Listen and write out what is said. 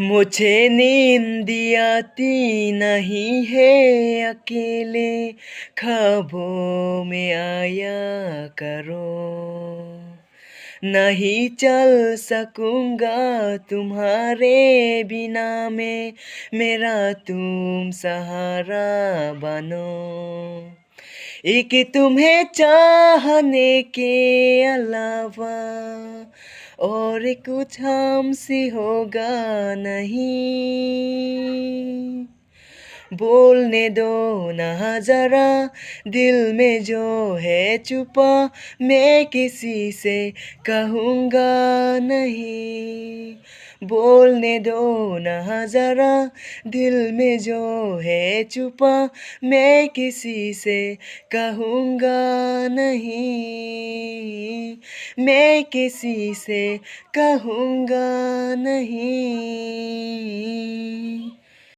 मुझे नींद आती नहीं है, अकेले ख्वाबों में आया करो। नहीं चल सकूंगा तुम्हारे बिना मैं, मेरा तुम सहारा बनो। एक तुम्हें चाहने के अलावा और कुछ हमसे होगा नहीं। बोलने दो ना जरा, दिल में जो है छुपा, मैं किसी से कहूँगा नहीं। बोलने दो ना जरा, दिल में जो है छुपा, मैं किसी से कहूँगा नहीं। मैं किसी से कहूँगा नहीं।